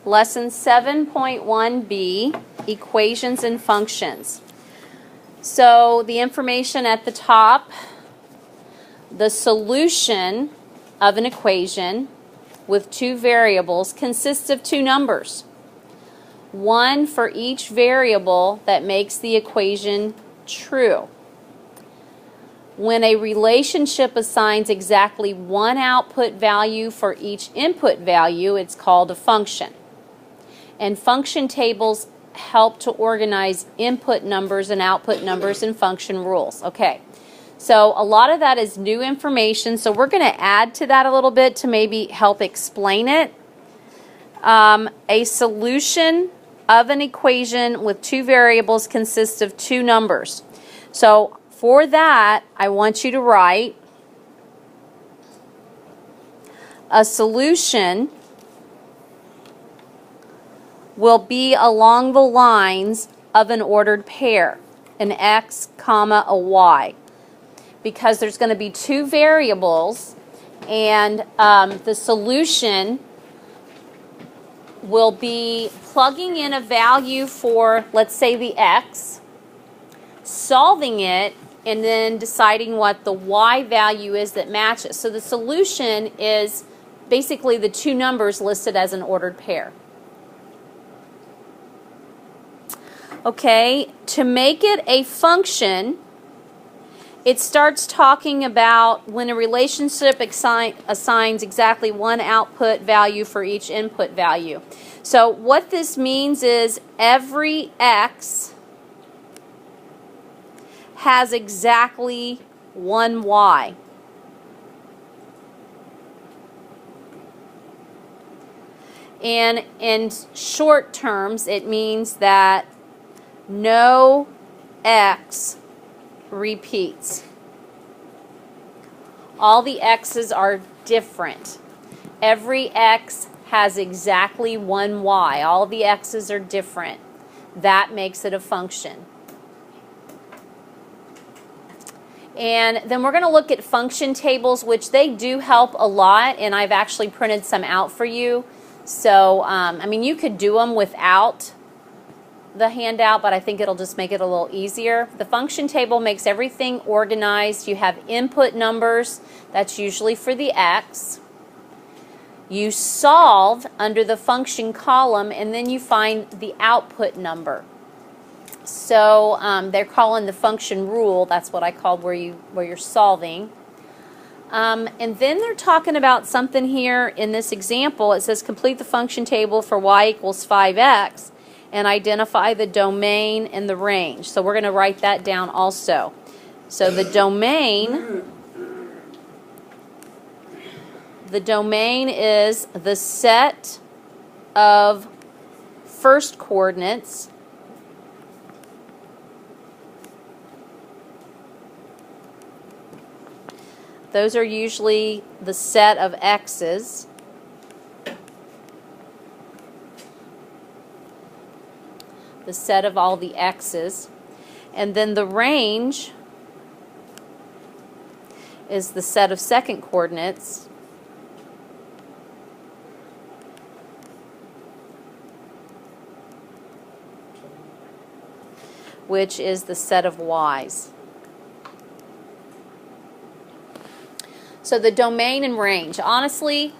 Lesson 7.1b, Equations and Functions. So the information at the top, the solution of an equation with two variables consists of two numbers. One for each variable that makes the equation true. When a relationship assigns exactly one output value for each input value, it's called a function. And function tables help to organize input numbers and output numbers and function rules. Okay, so a lot of that is new information, so we're going to add to that a little bit to maybe help explain it. A solution of an equation with two variables consists of two numbers. So for that, I want you to write a solution will be along the lines of an ordered pair, an x comma a y, because there's going to be two variables, and the solution will be plugging in a value for, let's say, the x, solving it, and then deciding what the y value is that matches. So the solution is basically the two numbers listed as an ordered pair. Okay, to make it a function, it starts talking about when a relationship assigns exactly one output value for each input value. So what this means is every x has exactly one y. And in short terms, it means that no x repeats. All the x's are different. Every x has exactly one y. All the x's are different. That makes it a function. And then we're going to look at function tables, which they do help a lot, and I've actually printed some out for you. So, I mean, you could do them without the handout, but I think it'll just make it a little easier. The function table makes everything organized. You have input numbers, that's usually for the x. You solve under the function column, and then you find the output number. So they're calling the function rule, that's what I called where you're solving. And then they're talking about something here in this example. It says complete the function table for y equals 5x and identify the domain and the range. So we're going to write that down also. So the domain is the set of first coordinates those are usually the set of x's. The set of all the x's. And then the range is the set of second coordinates. Which is the set of y's. So the domain and range. Honestly,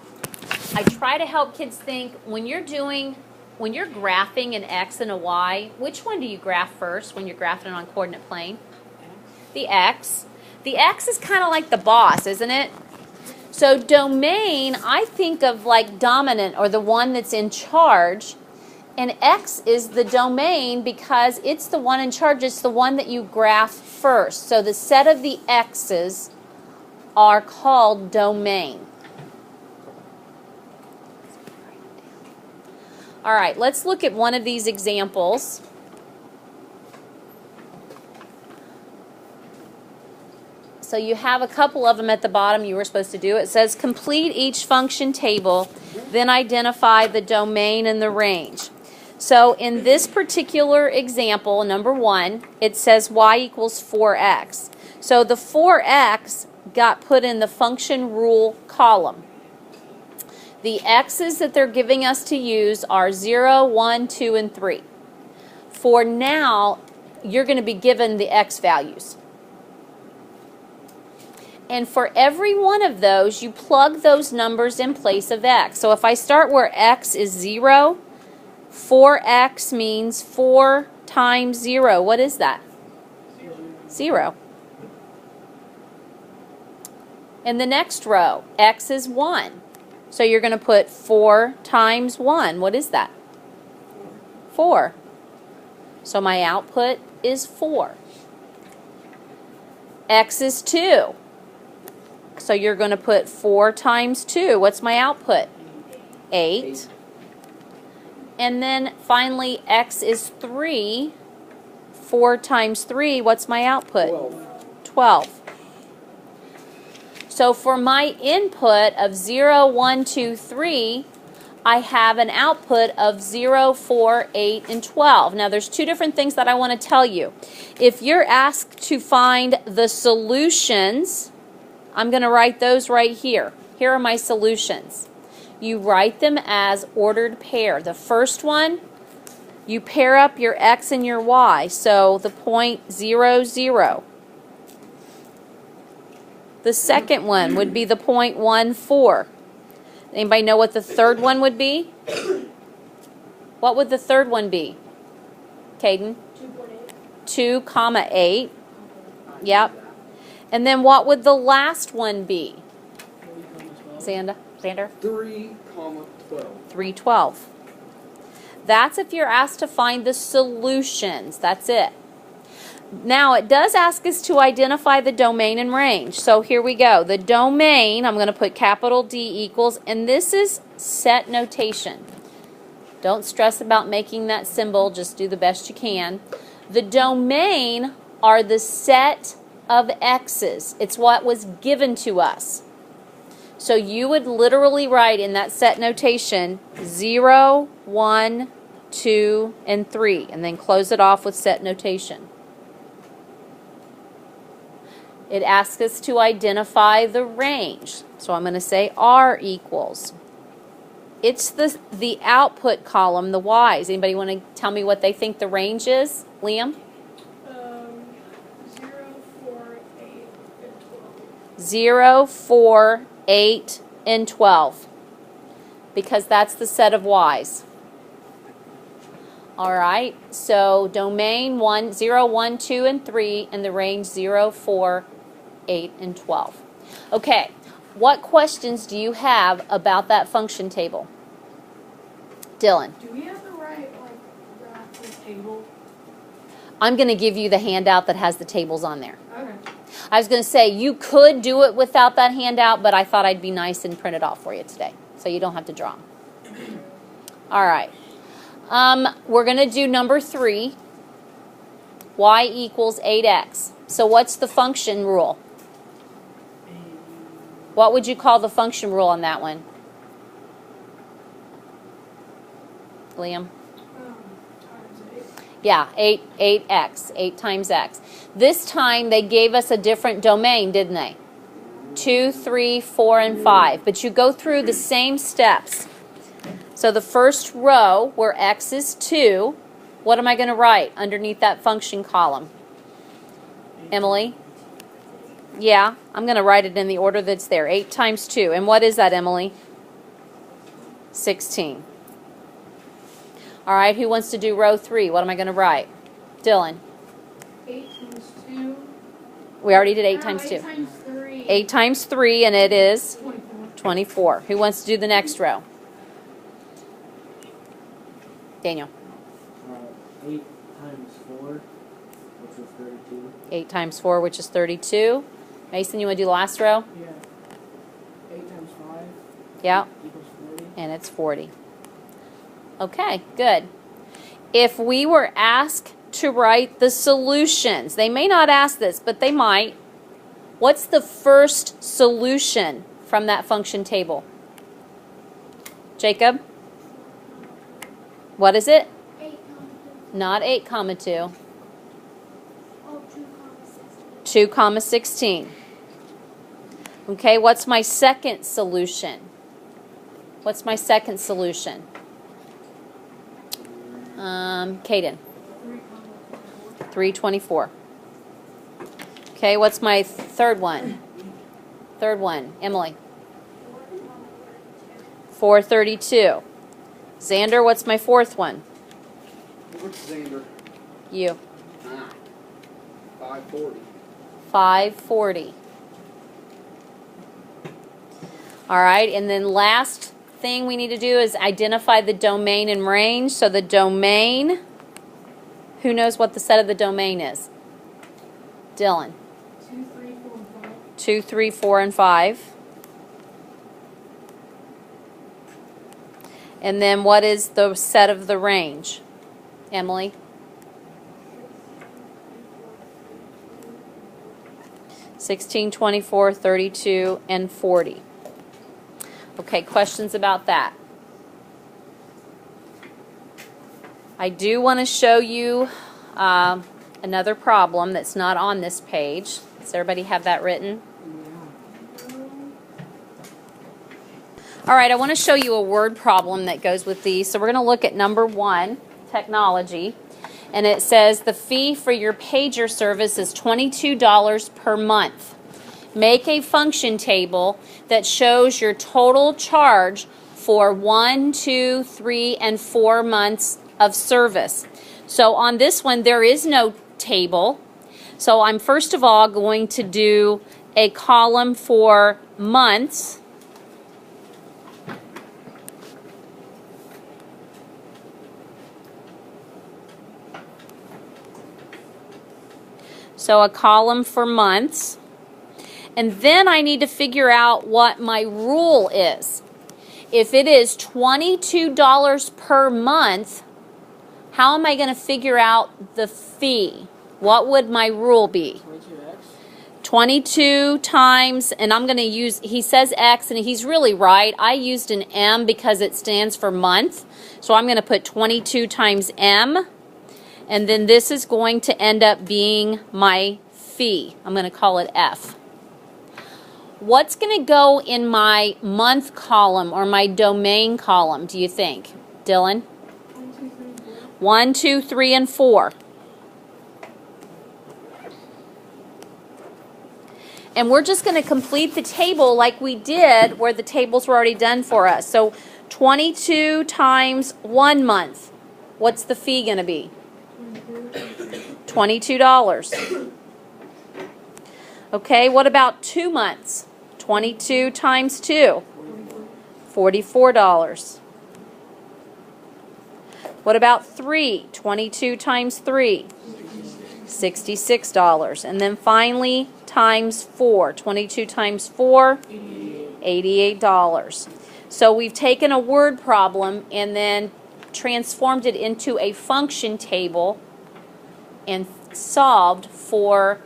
I try to help kids think when you're graphing an x and a y, which one do you graph first when you're graphing it on coordinate plane? The x. The x is kind of like the boss, isn't it? So domain, I think of like dominant or the one that's in charge. And x is the domain because it's the one in charge. It's the one that you graph first. So the set of the x's are called domain. All right, let's look at one of these examples. So you have a couple of them at the bottom you were supposed to do. It says complete each function table, then identify the domain and the range. So in this particular example, number 1, it says y equals 4x. So the 4x got put in the function rule column. The x's that they're giving us to use are 0, 1, 2, and 3. For now, you're going to be given the x values. And for every one of those, you plug those numbers in place of x. So if I start where x is 0, 4x means 4 times 0. What is that? 0. In the next row, x is 1. So you're going to put 4 times 1. What is that? 4. So my output is 4. X is 2. So you're going to put 4 times 2. What's my output? 8. And then finally, x is 3. 4 times 3, what's my output? 12. So for my input of 0, 1, 2, 3, I have an output of 0, 4, 8, and 12. Now there's two different things that I want to tell you. If you're asked to find the solutions, I'm going to write those right here. Here are my solutions. You write them as ordered pair. The first one, you pair up your x and your y. So the point 0, 0. The second one would be the point 1, 4. Anybody know what the third one would be? What would the third one be? Caden? 2, 8. Yep. And then what would the last one be? Xander? 3, 12. 3, 12. That's if you're asked to find the solutions. That's it. Now, it does ask us to identify the domain and range. So here we go. The domain, I'm going to put capital D equals, and this is set notation. Don't stress about making that symbol. Just do the best you can. The domain are the set of x's. It's what was given to us. So you would literally write in that set notation 0, 1, 2, and 3, and then close it off with set notation. It asks us to identify the range. So I'm going to say R equals. It's the output column, the y's. Anybody want to tell me what they think the range is? Liam? 0, 4, 8, and 12. Because that's the set of y's. All right, so domain 0, 1, 2, and 3, and the range 0, 4, 8, and 12. Okay, what questions do you have about that function table? Dylan? Do we have to write the table? I'm going to give you the handout that has the tables on there. Okay. I was going to say you could do it without that handout, but I thought I'd be nice and print it off for you today, so you don't have to draw them. All right. We're going to do number 3, y equals 8x. So what's the function rule? What would you call the function rule on that one? Liam? Times 8. Yeah, 8x, 8 times x. This time they gave us a different domain, didn't they? 2, 3, 4, and 5. But you go through the same steps. So the first row, where x is 2, what am I going to write underneath that function column? Emily? Yeah, I'm going to write it in the order that's there. 8 times 2. And what is that, Emily? 16. All right, who wants to do row 3? What am I going to write? Dylan? 8 times 2. We already did 8 times 2. 8 times 3. 8 times 3, and it is 24. 24. Who wants to do the next row? Daniel? 8 times 4, which is 32. 8 times 4, which is 32. Mason, you want to do the last row? Yeah. 8 times 5 Yeah, equals 40. and it's 40. Okay, good. If we were asked to write the solutions, they may not ask this, but they might. What's the first solution from that function table? Jacob? What is it? 8 Not 8 comma 2. 2 comma 16. 2 comma 16. Okay, what's my second solution? What's my second solution? Caden. 324. Okay, what's my third one? Third one, Emily. 432. Xander, what's my fourth one? What's Xander? You. 540. 540. All right, and then last thing we need to do is identify the domain and range. So the domain, who knows what the set of the domain is? Dylan. 2, 3, 4, and 5. 2, 3, 4, and 5. And then what is the set of the range? Emily? 16, 24, 32, and 40. Okay, questions about that? I do want to show you another problem that's not on this page. Does everybody have that written? All right, I want to show you a word problem that goes with these. So we're going to look at number 1, technology. And it says the fee for your pager service is $22 per month. Make a function table that shows your total charge for 1, 2, 3, and 4 months of service. So on this one, there is no table. So I'm first of all going to do a column for months. So a column for months. And then I need to figure out what my rule is. If it is $22 per month, how am I going to figure out the fee? What would my rule be? 22x. 22 times, and I'm going to use, he says X, and he's really right. I used an M because it stands for month. So I'm going to put 22 times M. And then this is going to end up being my fee. I'm going to call it F. What's going to go in my month column or my domain column, do you think? Dylan? 1, 2, 3, and 4. And we're just going to complete the table like we did where the tables were already done for us. So 22 times 1 month. What's the fee going to be? $22. Okay, what about 2 months? 22 times 2. $44. What about 3? 22 times 3. $66. And then finally, times 4. 22 times 4. $88. So we've taken a word problem and then transformed it into a function table and solved for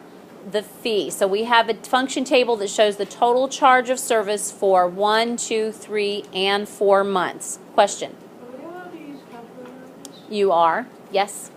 the fee. So we have a function table that shows the total charge of service for 1, 2, 3, and 4 months. Question? Are we allowed to use calculators? You are? Yes?